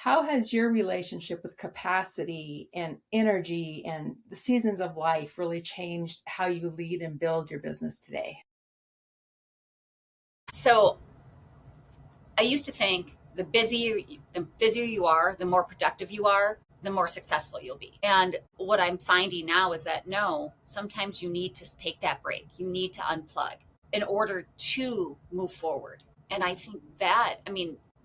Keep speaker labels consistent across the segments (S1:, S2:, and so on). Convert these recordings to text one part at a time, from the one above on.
S1: How has your relationship with capacity and energy and the seasons of life really changed how you lead and build your business today?
S2: So I used to think the busier you are, the more productive you are, the more successful you'll be. And what I'm finding now is that no, sometimes you need to take that break. You need to unplug in order to move forward. And I think that,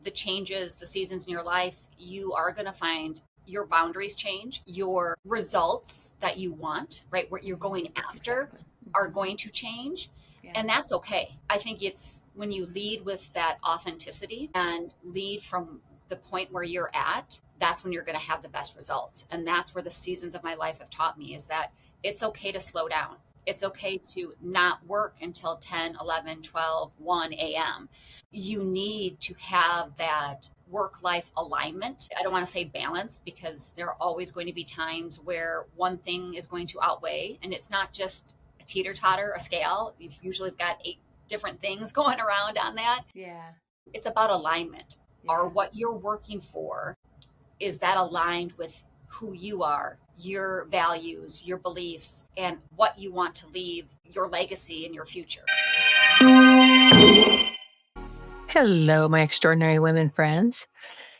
S2: the changes, the seasons in your life, you are going to find your boundaries change, your results that you want, right? What you're going after
S1: Exactly.
S2: are going to change.
S1: Yeah.
S2: And that's okay. I think it's when you lead with that authenticity and lead from the point where you're at, that's when you're going to have the best results. And that's where the seasons of my life have taught me is that it's okay to slow down. It's okay to not work until 10, 11, 12, 1 a.m. You need to have that work life alignment. I don't want to say balance because there are always going to be times where one thing is going to outweigh, and it's not just a teeter totter, a scale. You've usually got 8 different things going around on that.
S1: Yeah.
S2: It's about alignment. Are
S1: Yeah.
S2: what you're working for, is that aligned with who you are, your values, your beliefs, and what you want to leave your legacy in your future?
S3: Hello, my extraordinary women friends.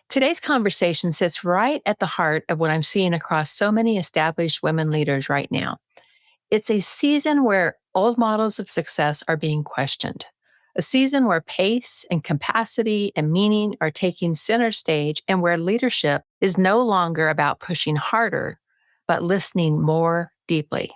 S3: Today's conversation sits right at the heart of what I'm seeing across so many established women leaders right now. It's a season where old models of success are being questioned, a season where pace and capacity and meaning are taking center stage, and where leadership is no longer about pushing harder, but listening more deeply.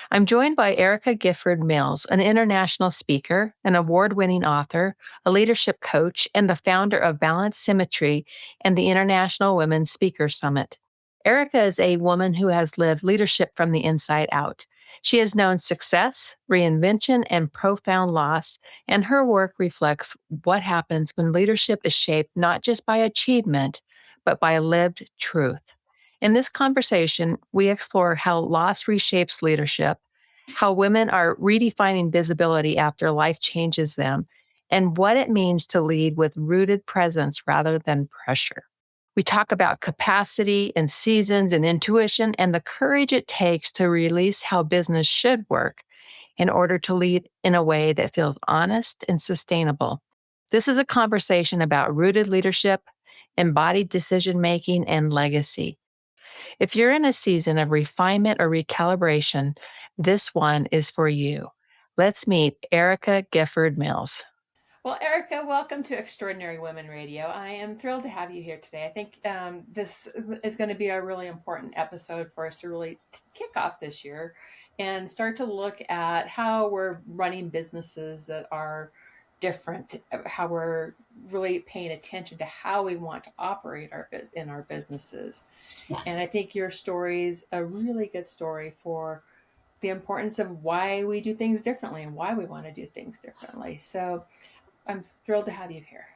S3: I'm joined by Erica Gifford Mills, an international speaker, an award winning author, a leadership coach, and the founder of Balanced Symmetry and the International Women's Speaker Summit. Erica is a woman who has lived leadership from the inside out. She has known success, reinvention, and profound loss, and her work reflects what happens when leadership is shaped not just by achievement, but by lived truth. In this conversation, we explore how loss reshapes leadership, how women are redefining visibility after life changes them, and what it means to lead with rooted presence rather than pressure. We talk about capacity and seasons and intuition and the courage it takes to release how business should work in order to lead in a way that feels honest and sustainable. This is a conversation about rooted leadership, embodied decision making, and legacy. If you're in a season of refinement or recalibration, this one is for you. Let's meet Erica Gifford Mills.
S1: Well, Erica, welcome to Extraordinary Women Radio. I am thrilled to have you here today. I think this is going to be a really important episode for us to really kick off this year and start to look at how we're running businesses that are different, how we're really paying attention to how we want to operate in our businesses. And I
S2: Yes.
S1: think your story is a really good story for the importance of why we do things differently and why we want to do things differently. So I'm thrilled to have you here.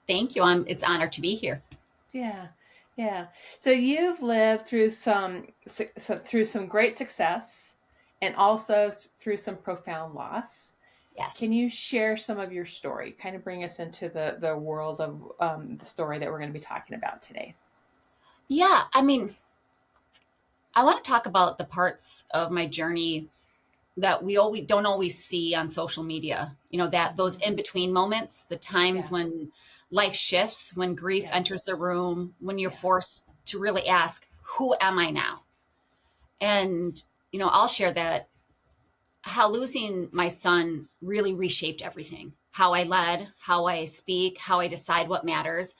S2: Thank you. It's an honor to be here.
S1: Yeah, yeah. So you've lived through some great success, and also through some profound loss. Can
S2: Yes.
S1: you share some of your story? Kind of bring us into the world of the story that we're going to be talking about today.
S2: Yeah. I want to talk about the parts of my journey that we always don't always see on social media. That those
S1: Mhm.
S2: in between moments, the times
S1: Yeah,
S2: when life shifts, when grief
S1: yeah,
S2: enters the room, when you're
S1: yeah,
S2: forced to really ask, who am I now? And, I'll share that how losing my son really reshaped everything, how I led, how I speak, how I decide what matters,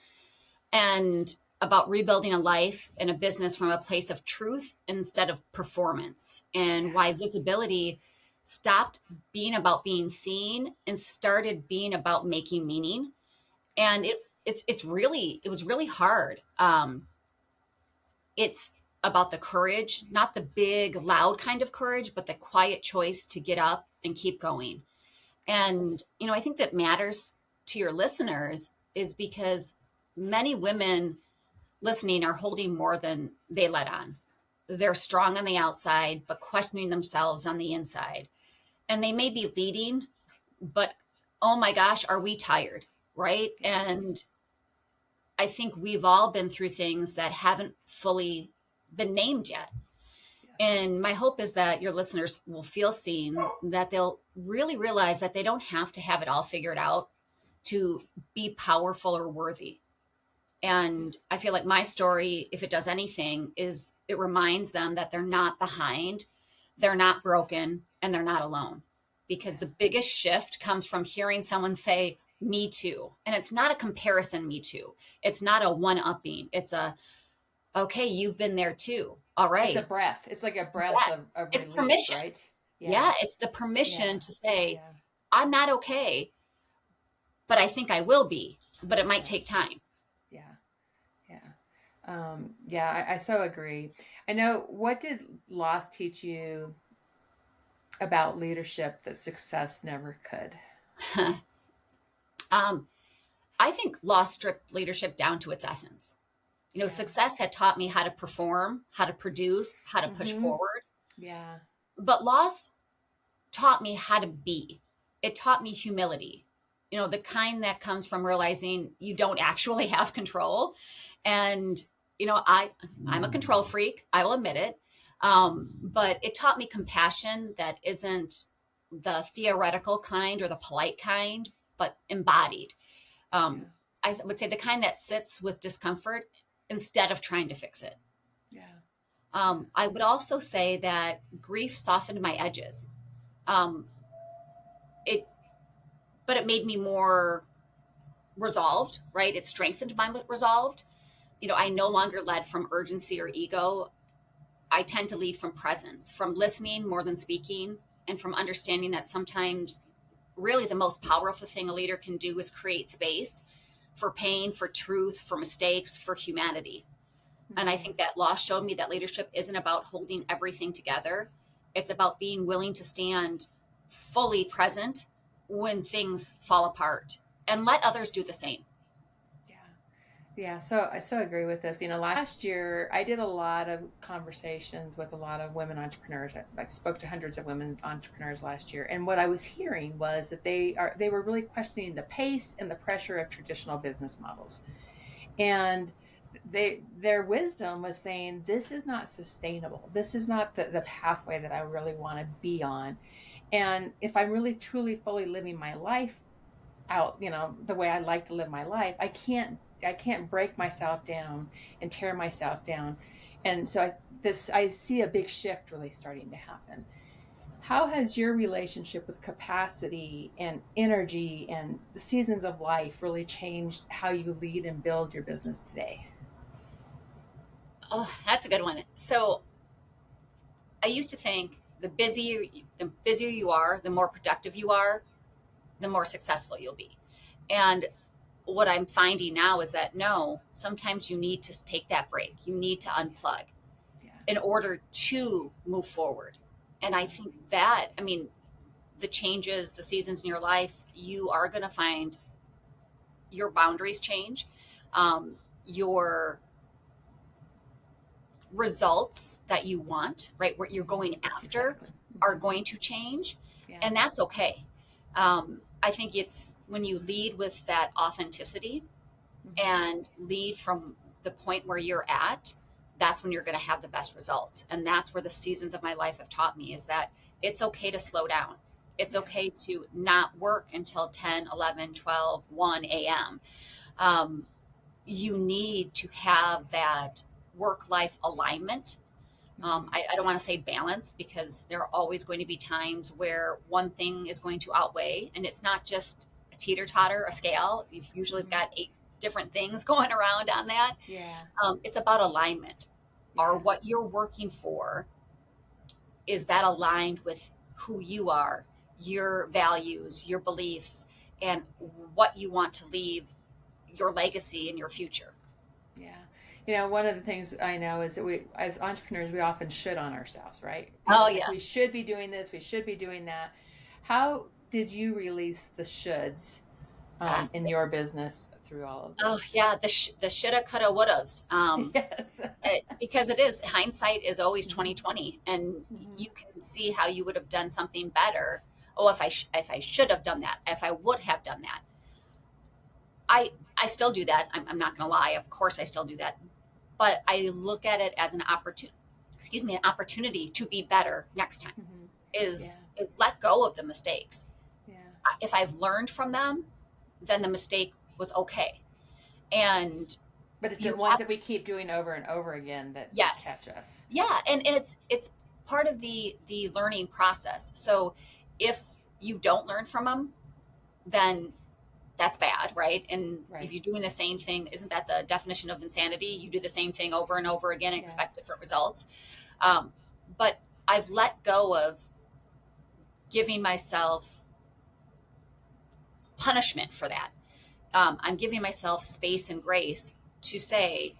S2: and about rebuilding a life and a business from a place of truth instead of performance, and
S1: yeah,
S2: why visibility stopped being about being seen and started being about making meaning. And it was really hard. It's about the courage, not the big loud kind of courage, but the quiet choice to get up and keep going. And I think that matters to your listeners is because many women listening are holding more than they let on. They're strong on the outside, but questioning themselves on the inside. And they may be leading, but oh my gosh, are we tired? Right.
S1: yeah,
S2: And I think we've all been through things that haven't fully been named yet. And my hope is that your listeners will feel seen, that they'll really realize that they don't have to have it all figured out to be powerful or worthy. And I feel like my story, if it does anything, is it reminds them that they're not behind, they're not broken, and they're not alone. Because the biggest shift comes from hearing someone say, me too. And it's not a comparison, me too. It's not a one-upping. It's a, okay, you've been there too. All right.
S1: It's a breath. It's like a breath of
S2: it's
S1: relief,
S2: permission.
S1: right?
S2: Yeah, it's the permission to say, I'm not okay, but I think I will be, but it might take time.
S1: I so agree. I know, what did loss teach you about leadership that success never could?
S2: I think loss stripped leadership down to its essence. Success had taught me how to perform, how to produce, how to push forward.
S1: Yeah.
S2: But loss taught me how to be. It taught me humility, the kind that comes from realizing you don't actually have control. And, I'm a control freak. I will admit it. But it taught me compassion that isn't the theoretical kind or the polite kind, but embodied. I would say the kind that sits with discomfort instead of trying to fix it. I would also say that grief softened my edges. But it made me more resolved, right? It strengthened my resolve. I no longer led from urgency or ego. I tend to lead from presence, from listening more than speaking, and from understanding that sometimes really the most powerful thing a leader can do is create space for pain, for truth, for mistakes, for humanity. And I think that loss showed me that leadership isn't about holding everything together. It's about being willing to stand fully present when things fall apart and let others do the same.
S1: Yeah. So I so agree with this. Last year I did a lot of conversations with a lot of women entrepreneurs. I spoke to hundreds of women entrepreneurs last year. And what I was hearing was that they were really questioning the pace and the pressure of traditional business models. And their wisdom was saying, this is not sustainable. This is not the pathway that I really want to be on. And if I'm really, truly, fully living my life out, the way I like to live my life, I can't break myself down and tear myself down. And so I see a big shift really starting to happen. How has your relationship with capacity and energy and the seasons of life really changed how you lead and build your business today?
S2: Oh, that's a good one. So I used to think the busier you are, the more productive you are, the more successful you'll be. And what I'm finding now is that no, sometimes you need to take that break. You need to unplug in order to move forward. And I think that, the changes, the seasons in your life, you are going to find your boundaries change. Your results that you want, right, what you're going after are going to change. And that's okay. I think it's when you lead with that authenticity and lead from the point where you're at, that's when you're going to have the best results. And that's where the seasons of my life have taught me, is that it's okay to slow down. It's okay to not work until 10, 11, 12, 1 a.m. You need to have that work-life alignment. I don't want to say balance, because there are always going to be times where one thing is going to outweigh, and it's not just a teeter-totter, a scale. You've usually got 8 different things going around on that. It's about alignment. Or what you're working for, is that aligned with who you are, your values, your beliefs, and what you want to leave your legacy and your future.
S1: One of the things I know is that we, as entrepreneurs, we often should on ourselves, right?
S2: Yes.
S1: We should be doing this. We should be doing that. How did you release the shoulds in your business through all of this?
S2: Oh, yeah. The shoulda, coulda, wouldas.
S1: Yes.
S2: Because it is, hindsight is always 20/20, and you can see how you would have done something better. Oh, if I should have done that, if I would have done that. I still do that. I'm not going to lie. Of course, I still do that. But I look at it as an opportunity to be better next time.
S1: Mm-hmm.
S2: Is
S1: Yeah.
S2: is let go of the mistakes.
S1: Yeah.
S2: If I've learned from them, then the mistake was okay. And
S1: But it's the
S2: you
S1: ones
S2: have,
S1: that we keep doing over and over again that
S2: yes,
S1: catch us.
S2: yeah, and it's part of the learning process. So if you don't learn from them, then that's bad, right? And if
S1: Right.
S2: you're doing the same thing, isn't that the definition of insanity? You do the same thing over and over again and
S1: Yeah.
S2: expect different results. But I've let go of giving myself punishment for that. I'm giving myself space and grace to say,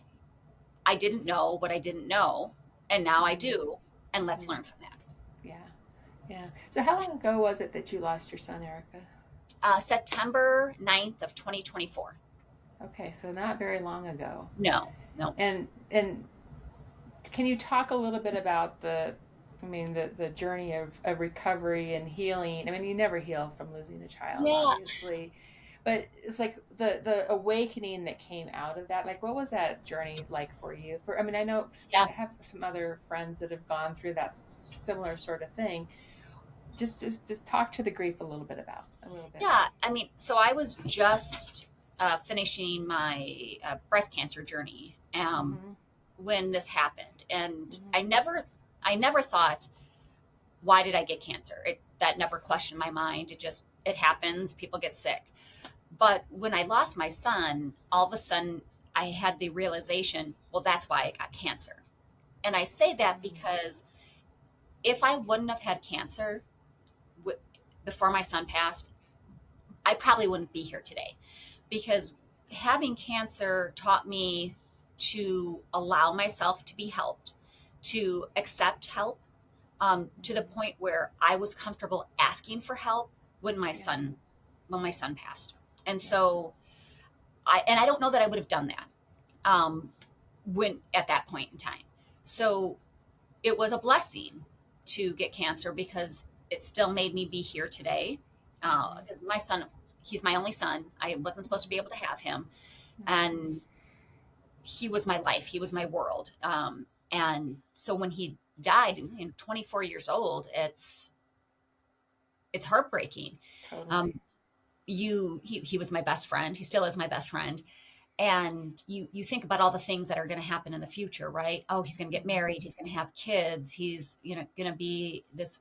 S2: I didn't know what I didn't know, and now I
S1: Mm-hmm.
S2: do, and let's
S1: Mm-hmm.
S2: learn from that.
S1: Yeah. Yeah. So how long ago was it that you lost your son, Erica?
S2: September 9th of 2024.
S1: Okay, so not very long ago.
S2: No, no.
S1: And can you talk a little bit about the journey of recovery and healing? I mean, you never heal from losing a child,
S2: Yeah,
S1: obviously, but it's like the awakening that came out of that. Like, what was that journey like for you? I mean, I know
S2: yeah,
S1: I have some other friends that have gone through that similar sort of thing. Just talk to the grief a little bit.
S2: yeah. I mean, so I was just finishing my breast cancer journey
S1: Mm-hmm.
S2: when this happened, and
S1: Mm-hmm.
S2: I never thought, why did I get cancer? That never questioned my mind. It happens. People get sick. But when I lost my son, all of a sudden I had the realization, well, that's why I got cancer. And I say that
S1: Mm-hmm.
S2: because if I wouldn't have had cancer before my son passed, I probably wouldn't be here today, because having cancer taught me to allow myself to be helped, to accept help, to the point where I was comfortable asking for help when my
S1: Yeah.
S2: son when my son passed. And
S1: Yeah.
S2: so I don't know that I would have done that um, when at that point in time. So it was a blessing to get cancer because it still made me be here today.
S1: Mm-hmm.
S2: Because my son, he's my only son. I wasn't supposed to be able to have him,
S1: Mm-hmm.
S2: and he was my life. He was my world. And so when he died, 24 years old, it's heartbreaking.
S1: Totally.
S2: Um, he was my best friend. He still is my best friend. And you think about all the things that are going to happen in the future, right? Oh, he's going to get
S1: Mm-hmm.
S2: married. He's going to have kids. He's going to be this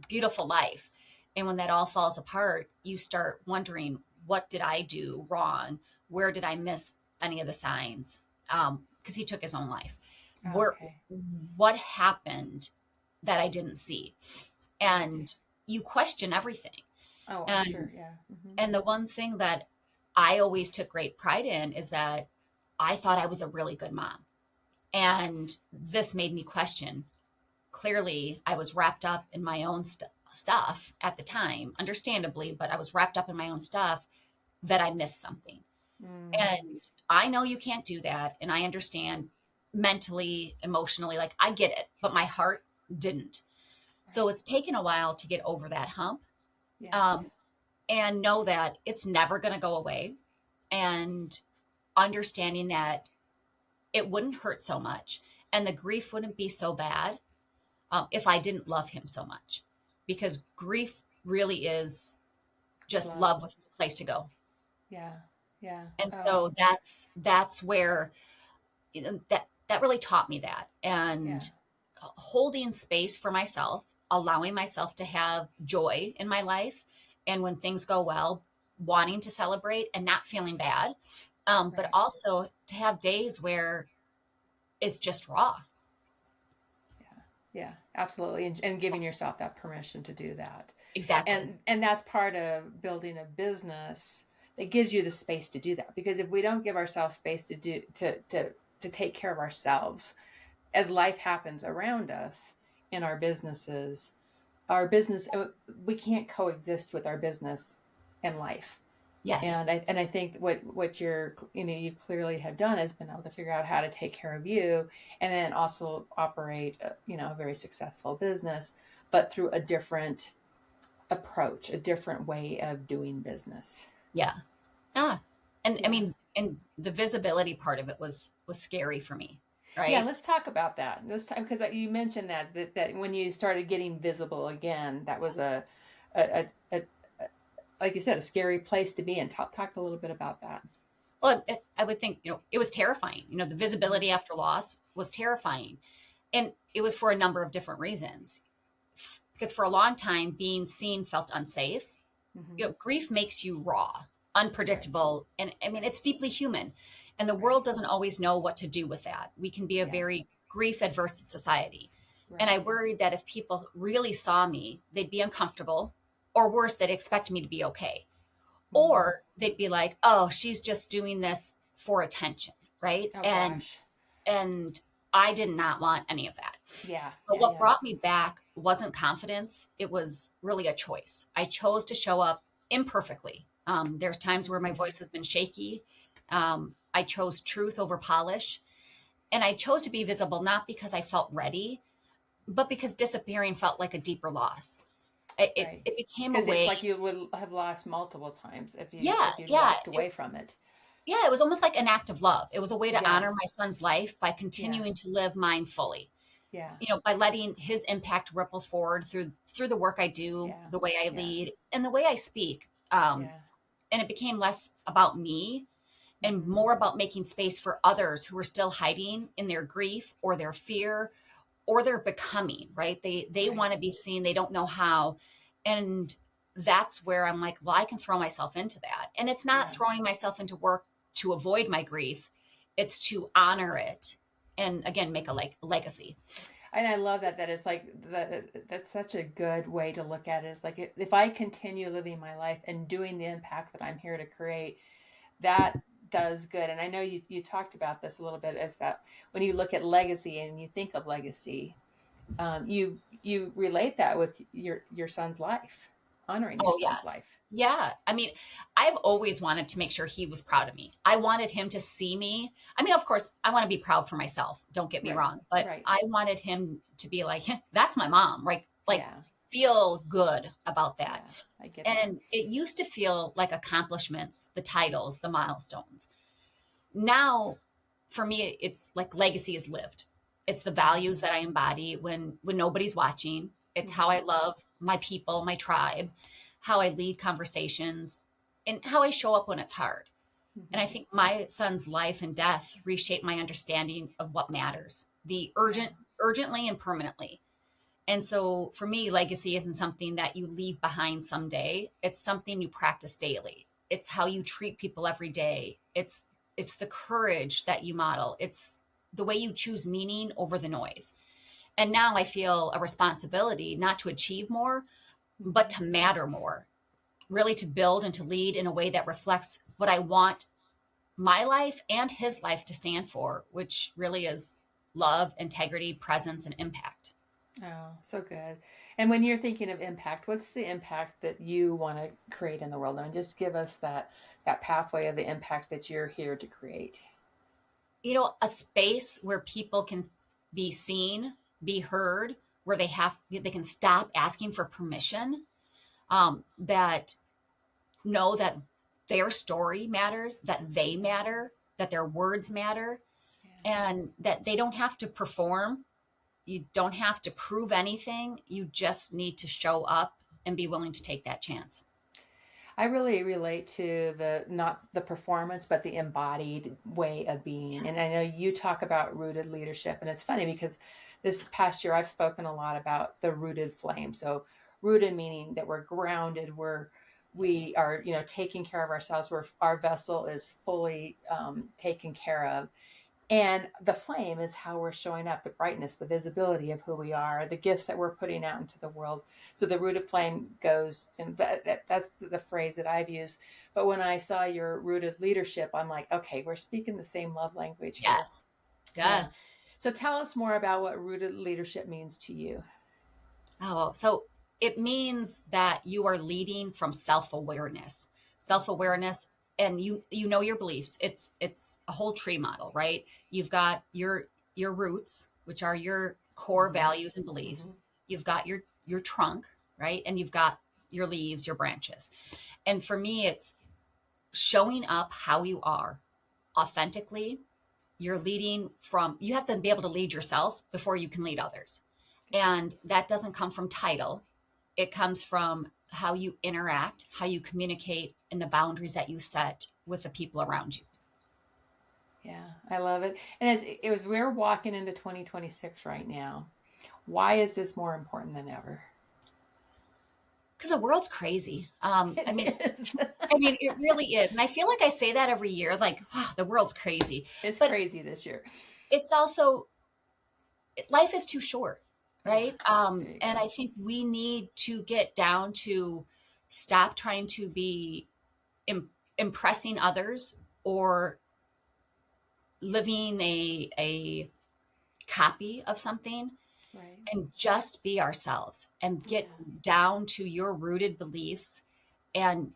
S2: beautiful life. And when that all falls apart, you start wondering, what did I do wrong? Where did I miss any of the signs? Because he took his own life. Where,
S1: Okay.
S2: what happened that I didn't see?
S1: Okay.
S2: And you question everything.
S1: Oh, I'm
S2: And
S1: sure. Yeah. Mm-hmm.
S2: and the one thing that I always took great pride in is that I thought I was a really good mom. And this made me question. Clearly, I was wrapped up in my own stuff at the time, understandably, but I was wrapped up in my own stuff that I missed something.
S1: Mm.
S2: And I know you can't do that. And I understand mentally, emotionally, like I get it, but my heart didn't. So
S1: Right.
S2: it's taken a while to get over that hump.
S1: Yes.
S2: Um, and know that it's never going to go away, and understanding that it wouldn't hurt so much and the grief wouldn't be so bad if I didn't love him so much, because grief really is just
S1: Love.
S2: love with no place to go.
S1: Yeah. Yeah.
S2: And
S1: Oh,
S2: so that's where that really taught me that.
S1: yeah.
S2: And holding space for myself, allowing myself to have joy in my life, and when things go well, wanting to celebrate and not feeling bad, but
S1: Right.
S2: also to have days where it's just raw.
S1: Yeah. Yeah. Absolutely. And giving yourself that permission to do that.
S2: Exactly.
S1: And that's part of building a business that gives you the space to do that. Because if we don't give ourselves space to take care of ourselves as life happens around us in our business we can't coexist with our business and life.
S2: Yes.
S1: And I think what you clearly have done is been able to figure out how to take care of you, and then also operate a very successful business, but through a different approach, a different way of doing business.
S2: Yeah. Ah. And I mean, and the visibility part of it was scary for me,
S1: Yeah,
S2: right?
S1: let's talk about that this time because you mentioned that when you started getting visible again, that was a like you said, a scary place to be in. Talk a little bit about that.
S2: Well, I would think, it was terrifying. The
S1: Mm-hmm.
S2: visibility after loss was terrifying. And it was for a number of different reasons. Because for a long time, being seen felt unsafe.
S1: Mm-hmm.
S2: Grief makes you raw,
S1: Right.
S2: unpredictable, and I mean, it's deeply human. And the
S1: Right.
S2: world doesn't always know what to do with that. We can be a
S1: Yeah.
S2: very grief adverse society. And I
S1: Right.
S2: worried that if people really saw me, they'd be uncomfortable, or worse, they'd expect me to be okay.
S1: Mm.
S2: Or they'd be like, oh, she's just doing this for attention, right?
S1: Oh
S2: And
S1: gosh.
S2: and I did not want any of that.
S1: Yeah.
S2: But
S1: Yeah.
S2: what
S1: Yeah.
S2: brought me back wasn't confidence. It was really a choice. I chose to show up imperfectly. There's times where my
S1: Mm.
S2: voice has been shaky. I chose truth over polish. And I chose to be visible not because I felt ready, but because disappearing felt like a deeper loss.
S1: Right.
S2: It became a
S1: Because it's
S2: way.
S1: like you would have lost multiple times
S2: Yeah,
S1: if you'd
S2: yeah.
S1: walked away from it.
S2: Yeah, it was almost like an act of love. It was a way to
S1: Yeah.
S2: honor my son's life by
S1: Yeah.
S2: continuing to live mine fully.
S1: Yeah.
S2: By letting his impact ripple forward through the work I do,
S1: Yeah.
S2: the way I
S1: Yeah.
S2: lead, and the way I speak.
S1: Yeah.
S2: And it became less about me and
S1: Mm-hmm.
S2: more about making space for others who are still hiding in their grief or their fear or their becoming, right? They
S1: Right.
S2: want to be seen, they don't know how. And that's where I'm like, well, I can throw myself into that. And it's not
S1: Yeah.
S2: throwing myself into work to avoid my grief, it's to honor it and again make a legacy.
S1: And I love that it's like that's such a good way to look at it. It's like if I continue living my life and doing the impact that I'm here to create, that does good. And I know you talked about this a little bit as about when you look at legacy and you think of legacy, you relate that with your son's life, honoring your
S2: Oh,
S1: son's
S2: yes.
S1: life.
S2: Yeah. I mean, I've always wanted to make sure he was proud of me. I wanted him to see me. I mean, of course, I want to be proud for myself. Don't get me
S1: Right.
S2: wrong. But
S1: Right.
S2: I wanted him to be like, that's my mom, right? Like,
S1: Yeah.
S2: feel good about that.
S1: Yeah. I get that.
S2: And it used to feel like accomplishments, the titles, the milestones. Now, for me, it's like legacy is lived. It's the values that I embody when nobody's watching. It's how
S1: Mm-hmm.
S2: I love my people, my tribe, how I lead conversations, and how I show up when it's hard. And I
S1: Mm-hmm.
S2: think my son's life and death reshaped my understanding of what matters, the
S1: Yeah.
S2: urgently and permanently. And so for me, legacy isn't something that you leave behind someday. It's something you practice daily. It's how you treat people every day. It's the courage that you model. It's the way you choose meaning over the noise. And now I feel a responsibility not to achieve more, but
S1: Mm-hmm.
S2: to matter more, really to build and to lead in a way that reflects what I want my life and his life to stand for, which really is love, integrity, presence, and impact.
S1: Oh, so good. And when you're thinking of impact, what's the impact that you want to create in the world? And just give us that pathway of the impact that you're here to create.
S2: A space where people can be seen, be heard, where they can stop asking for permission, that know that their story matters, that they matter, that their words matter,
S1: Yeah.
S2: and that they don't have to perform. You don't have to prove anything. You just need to show up and be willing to take that chance.
S1: I really relate to the not the performance, but the embodied way of being. And I know you talk about rooted leadership, and it's funny because this past year I've spoken a lot about the rooted flame. So rooted meaning that we're grounded,
S2: Yes.
S1: we are taking care of ourselves, where our vessel is fully taken care of. And the flame is how we're showing up, the brightness, the visibility of who we are, the gifts that we're putting out into the world. So the rooted flame goes, and that's the phrase that I've used. But when I saw your rooted leadership, I'm like, okay, we're speaking the same love language here.
S2: Yes.
S1: Yeah.
S2: Yes.
S1: So tell us more about what rooted leadership means to you.
S2: Oh, so it means that you are leading from self-awareness. Self-awareness, and you know your beliefs. It's a whole tree model, right? You've got your roots, which are your core
S1: Mm-hmm.
S2: values and
S1: Mm-hmm.
S2: beliefs. You've got your trunk, right? And you've got your leaves, your branches. And for me, it's showing up how you are authentically. You're leading from, you have to be able to lead yourself before you can lead others. And that doesn't come from title. It comes from how you interact, how you communicate, and the boundaries that you set with the people around you.
S1: Yeah, I love it. And we're walking into 2026 right now. Why is this more important than ever?
S2: Because the world's crazy.
S1: It is.
S2: It really is. And I feel like I say that every year, like, wow, the world's crazy.
S1: But crazy this year.
S2: It's also, life is too short, right? And
S1: go.
S2: I think we need to get down to stop trying to be impressing others or living a copy of something.
S1: Right.
S2: And just be ourselves and get down to your rooted beliefs and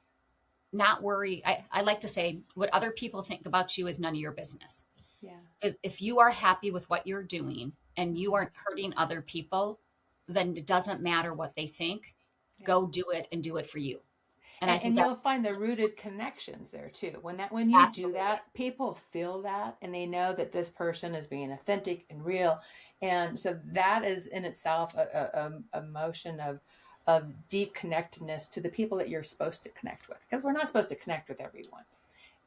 S2: not worry. I like to say what other people think about you is none of your business.
S1: Yeah.
S2: If you are happy with what you're doing and you aren't hurting other people, then it doesn't matter what they think.
S1: Yeah.
S2: Go do it and do it for you.
S1: And I think you'll find the rooted connections there too. When you do that, people feel that and they know that this person is being authentic and real. And so that is in itself a motion of deep connectedness to the people that you're supposed to connect with, because we're not supposed to connect with everyone.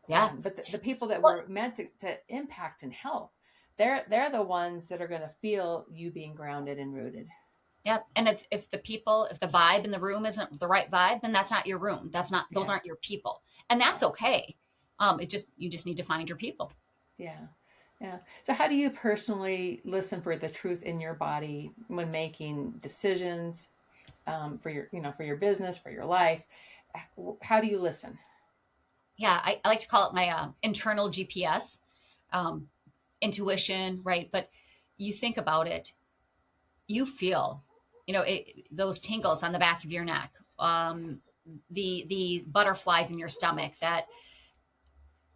S2: Yeah.
S1: But the people that we're meant to impact and help, they're the ones that are going to feel you being grounded and rooted.
S2: Yep. And if the vibe in the room isn't the right vibe, then that's not your room. Those aren't your people. And that's okay. You just need to find your people.
S1: Yeah. Yeah. So how do you personally listen for the truth in your body when making decisions, for your business, for your life? How do you listen?
S2: Yeah. I like to call it my internal GPS, intuition, right? But you think about it, you feel, those tingles on the back of your neck, the butterflies in your stomach, that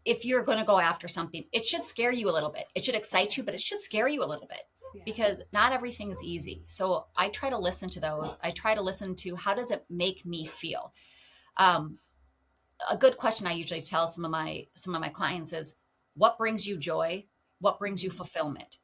S2: if you're going to go after something, it should scare you a little bit. It should excite you, but it should scare you a little bit, because not everything's easy. So I try to listen to those. I try to listen to, how does it make me feel? A good question I usually tell some of my clients is, what brings you joy? What brings you fulfillment?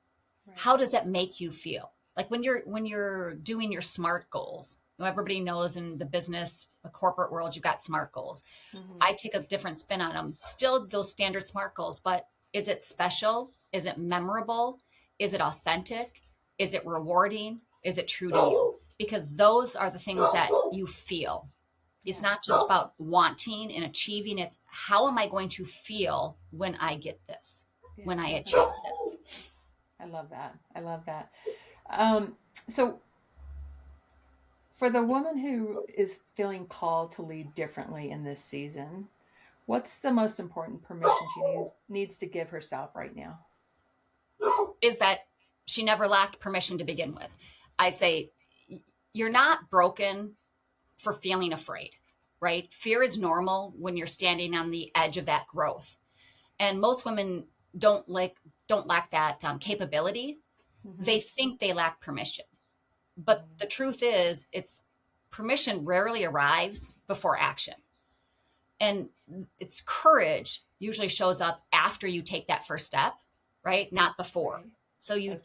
S2: Right. How does that make you feel? Like when you're doing your SMART goals, everybody knows in the business, the corporate world, you've got SMART goals. Mm-hmm. I take a different spin on them. Still those standard SMART goals, but is it special? Is it memorable? Is it authentic? Is it rewarding? Is it true to you? Because those are the things that you feel. It's not just about wanting and achieving. It's, how am I going to feel when I get this, when I achieve this?
S1: I love that. So for the woman who is feeling called to lead differently in this season, what's the most important permission she needs to give herself right now?
S2: Is that she never lacked permission to begin with. I'd say you're not broken for feeling afraid, right? Fear is normal when you're standing on the edge of that growth. And most women don't lack that capability. Mm-hmm. They think they lack permission. But the truth is, it's permission rarely arrives before action. And it's courage usually shows up after you take that first step, right? Not before. Right. So you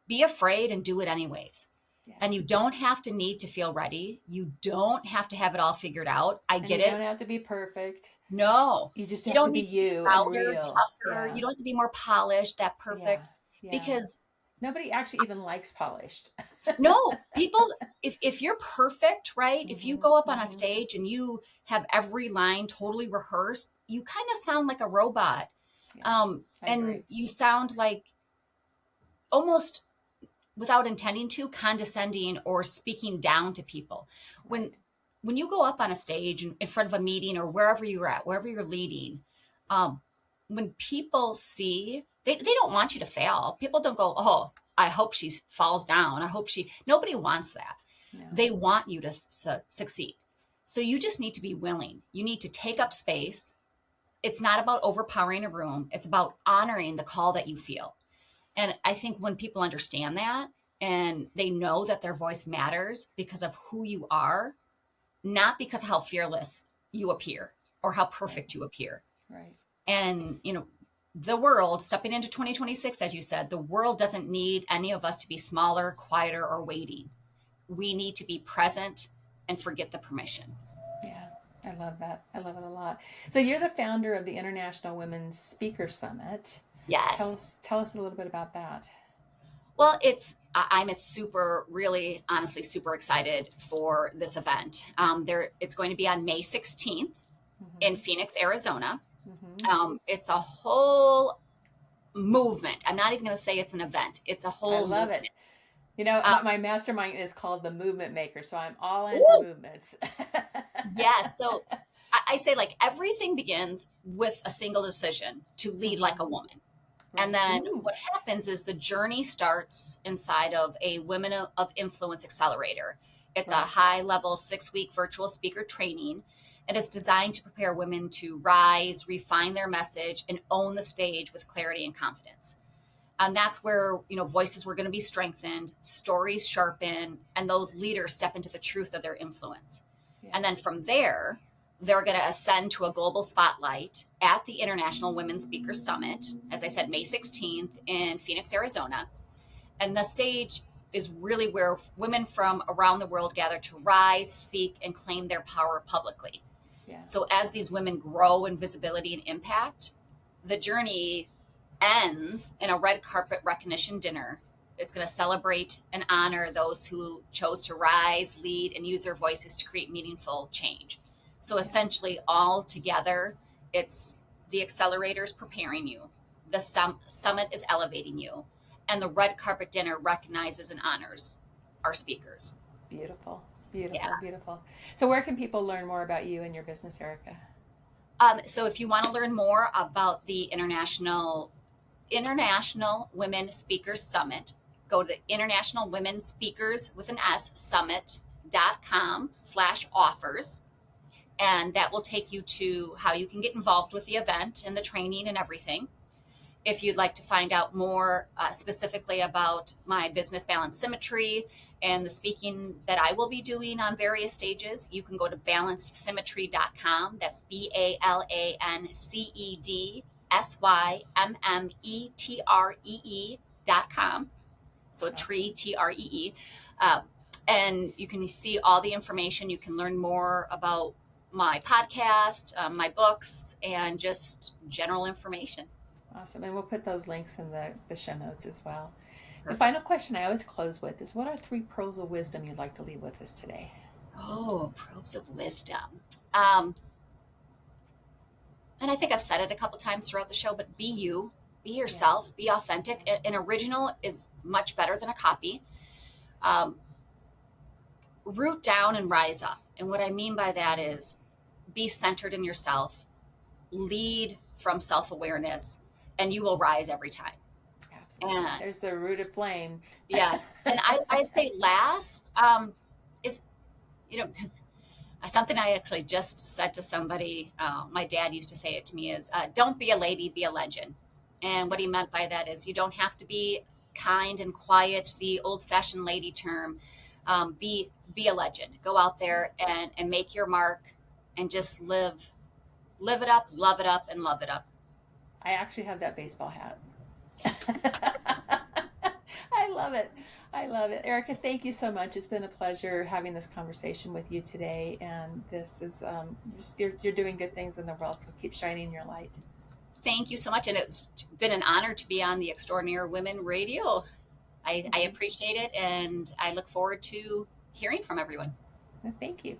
S2: be afraid and do it anyways. Yeah. And you don't have to need to feel ready. You don't have to have it all figured out. I get it.
S1: You don't have to be perfect.
S2: No.
S1: You just have to be you.
S2: Louder, tougher. Yeah. You don't have to be more polished, that perfect.
S1: Yeah.
S2: Because
S1: nobody actually even likes polished.
S2: No, people, if you're perfect, right? Mm-hmm. If you go up on a stage and you have every line totally rehearsed, you kind of sound like a robot. Yeah, and you sound like, almost without intending to, condescending or speaking down to people. When you go up on a stage in front of a meeting or wherever you're at, wherever you're leading, when people see, they don't want you to fail. People don't go, oh, I hope she falls down. Nobody wants that. No. They want you to succeed. So you just need to be willing. You need to take up space. It's not about overpowering a room. It's about honoring the call that you feel. And I think when people understand that and they know that their voice matters because of who you are, not because of how fearless you appear. or how perfect you appear.
S1: Right.
S2: And, the world, stepping into 2026, as you said, the world doesn't need any of us to be smaller, quieter, or waiting. We need to be present and forget the permission.
S1: Yeah, I love that. I love it a lot. So you're the founder of the International Women's Speaker Summit.
S2: Yes.
S1: Tell us a little bit about that.
S2: Well, I'm really, honestly, super excited for this event. It's going to be on May 16th in Phoenix, Arizona. It's a whole movement. I'm not even going to say it's an event. It's a whole
S1: I love
S2: movement.
S1: it. My mastermind is called the Movement Maker, so I'm all into movements.
S2: Yes. So I say, like, everything begins with a single decision to lead like a woman. Right. And then what happens is the journey starts inside of a Women of Influence Accelerator. It's a high-level 6-week virtual speaker training, and it's designed to prepare women to rise, refine their message, and own the stage with clarity and confidence. And that's where, voices were going to be strengthened, stories sharpened, and those leaders step into the truth of their influence. Yeah. And then from there, they're going to ascend to a global spotlight at the International Women's Speakers Summit, as I said, May 16th in Phoenix, Arizona. And the stage is really where women from around the world gather to rise, speak, and claim their power publicly. Yeah. So as these women grow in visibility and impact, the journey ends in a red carpet recognition dinner. It's going to celebrate and honor those who chose to rise, lead, and use their voices to create meaningful change. So essentially, all together, it's the accelerators preparing you, the summit is elevating you, and the red carpet dinner recognizes and honors our speakers.
S1: Beautiful, beautiful, yeah. Beautiful. So where can people learn more about you and your business, Erica?
S2: So if you want to learn more about the International Women Speakers Summit, go to International Women Speakers with an S summit.com/offers. And that will take you to how you can get involved with the event and the training and everything. If you'd like to find out more specifically about my business balance symmetry and the speaking that I will be doing on various stages, you can go to balancedSymmetry.com. That's BALANCEDSYMMETREE.com. So a tree, TREE. And you can see all the information. You can learn more about my podcast, my books, and just general information.
S1: Awesome. And we'll put those links in the show notes as well. Perfect. The final question I always close with is, what are 3 pearls of wisdom you'd like to leave with us today?
S2: Oh, pearls of wisdom. And I think I've said it a couple times throughout the show, but be you, be yourself, be authentic. An original is much better than a copy. Root down and rise up. And what I mean by that is be centered in yourself, lead from self-awareness, and you will rise every time.
S1: Absolutely. And there's the rooted flame.
S2: Yes. And I'd say last is, something I actually just said to somebody, my dad used to say it to me, is don't be a lady, be a legend. And what he meant by that is you don't have to be kind and quiet, the old-fashioned lady term. Be a legend. Go out there and make your mark and just live it up, love it up, and love it up.
S1: I actually have that baseball hat. I love it. I love it. Erica, thank you so much. It's been a pleasure having this conversation with you today. And this is you're doing good things in the world. So keep shining your light.
S2: Thank you so much. And it's been an honor to be on the Extraordinary Women Radio. I appreciate it, and I look forward to hearing from everyone.
S1: Thank you.